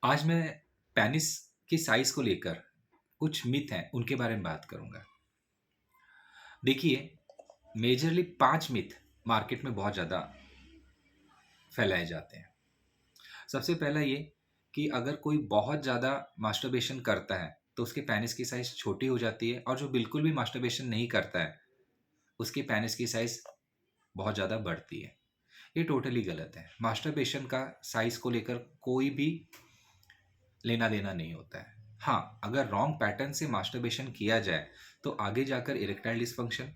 आज मैं पेनिस की साइज़ को लेकर कुछ मिथ हैं, उनके बारे में बात करूँगा। देखिए, मेजरली 5 मिथ मार्केट में बहुत ज़्यादा फैलाए जाते हैं। सबसे पहला ये कि अगर कोई बहुत ज़्यादा मास्टरबेशन करता है, तो उसके पेनिस की साइज़ छोटी हो जाती है और जो बिल्कुल भी मास्टरबेशन नहीं करता है, उसके पेनिस की साइज़ बहुत ज़्यादा बढ़ती है। ये टोटली गलत है। मास्टरबेशन का साइज़ को लेकर कोई भी लेना-देना नहीं होता है। हाँ, अगर रॉन्ग पैटर्न से मास्टरबेशन किया जाए, तो आगे जाकर इरेक्टाइल डिस्फंक्शन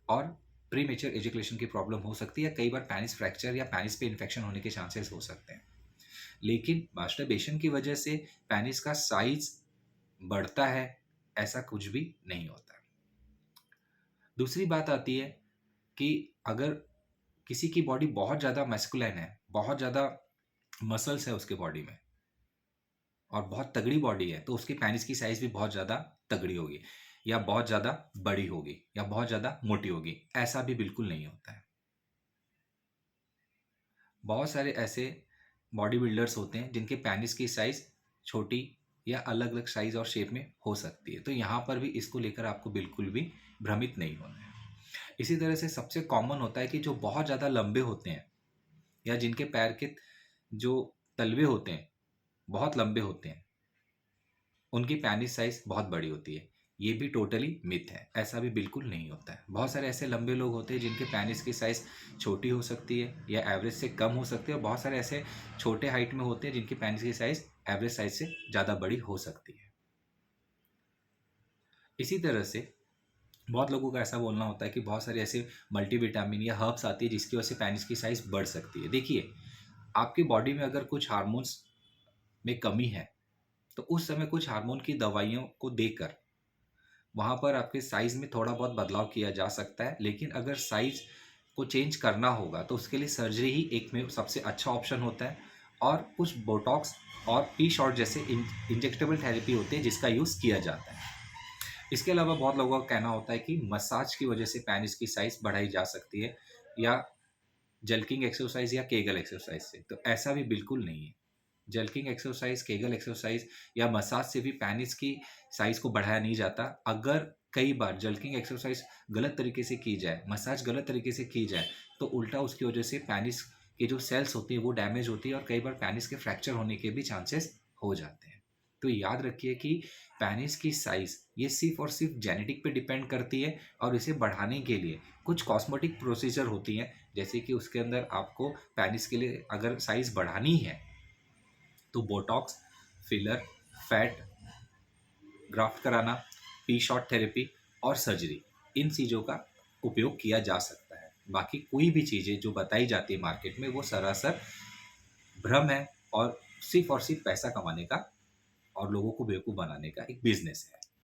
और प्रीमेच्योर एजुकेशन की प्रॉब्लम हो सकती है। कई बार पेनिस फ्रैक्चर या पेनिस पे इन्फेक्शन होने के चांसेस हो सकते हैं। लेकिन मास्टरबेशन की वजह से पेनिस का साइज़ बढ़ता है, ऐसा कुछ भी नहीं होता। दूसरी बात आती है कि अगर किसी की बॉडी बहुत ज़्यादा मैस्कुलाइन है, बहुत ज़्यादा मसल्स है उसके बॉडी में और बहुत तगड़ी बॉडी है, तो उसकी पेनिस की साइज़ भी बहुत ज़्यादा तगड़ी होगी या बहुत ज़्यादा बड़ी होगी या बहुत ज़्यादा मोटी होगी। ऐसा भी बिल्कुल नहीं होता है। बहुत सारे ऐसे बॉडी बिल्डर्स होते हैं जिनके पेनिस की साइज़ छोटी या अलग-अलग साइज़ और शेप में हो सकती है। तो यहाँ पर भी इसको लेकर आपको बिल्कुल भी भ्रमित नहीं होना है। इसी तरह से सबसे कॉमन होता है कि जो बहुत ज़्यादा लंबे होते हैं या जिनके पैर के जो तलवे होते हैं, बहुत लंबे होते हैं, उनकी पेनिस साइज़ बहुत बड़ी होती है। ये भी टोटली मिथ है, ऐसा भी बिल्कुल नहीं होता है। बहुत सारे ऐसे लंबे लोग होते हैं जिनके पेनिस की साइज़ छोटी हो सकती है या एवरेज से कम हो सकती है और बहुत सारे ऐसे छोटे हाइट में होते हैं जिनकी पेनिस की साइज़ एवरेज साइज़ से ज़्यादा बड़ी हो सकती है। इसी तरह से बहुत लोगों का ऐसा बोलना होता है कि बहुत सारे ऐसे मल्टीविटामिन या हर्ब्स आती है जिसकी वजह से पेनिस की साइज़ बढ़ सकती है। देखिए, आपकी बॉडी में अगर कुछ हार्मोन्स में कमी है, तो उस समय कुछ हार्मोन की दवाइयों को देकर वहाँ पर आपके साइज़ में थोड़ा बहुत बदलाव किया जा सकता है, लेकिन अगर साइज़ को चेंज करना होगा, तो उसके लिए सर्जरी ही एक में सबसे अच्छा ऑप्शन होता है और कुछ बोटॉक्स और पी शॉट जैसे इंजेक्टेबल थेरेपी होती है, जिसका यूज़ किया जाता है। इसके अलावा बहुत लोगों का कहना होता है कि मसाज की वजह से पेनिस की साइज़ बढ़ाई जा सकती है या जल्किंग एक्सरसाइज़ या केगल एक्सरसाइज़ से, तो ऐसा भी बिल्कुल नहीं है। जल्किंग एक्सरसाइज, केगल एक्सरसाइज या मसाज से भी पेनिस की साइज़ को बढ़ाया नहीं जाता। अगर कई बार जल्किंग एक्सरसाइज गलत तरीके से की जाए, मसाज गलत तरीके से की जाए, तो उल्टा उसकी वजह से पेनिस की जो सेल्स होती हैं वो डैमेज होती है और कई बार पेनिस के फ्रैक्चर होने के भी चांसेस हो जाते हैं। तो याद रखिए कि पेनिस की साइज़ ये सिर्फ़ और सिर्फ़ जेनेटिक पे डिपेंड करती है और इसे बढ़ाने के लिए कुछ कॉस्मेटिक प्रोसीजर होती हैं, जैसे कि उसके अंदर आपको पेनिस के लिए अगर साइज़ बढ़ानी है, तो बोटॉक्स, फिलर, फैट ग्राफ्ट कराना, पी शॉट थेरेपी और सर्जरी, इन चीज़ों का उपयोग किया जा सकता है। बाकी कोई भी चीज़ें जो बताई जाती है मार्केट में वो सरासर भ्रम है और सिर्फ़ पैसा कमाने का और लोगों को बेवकूफ़ बनाने का एक बिज़नेस है।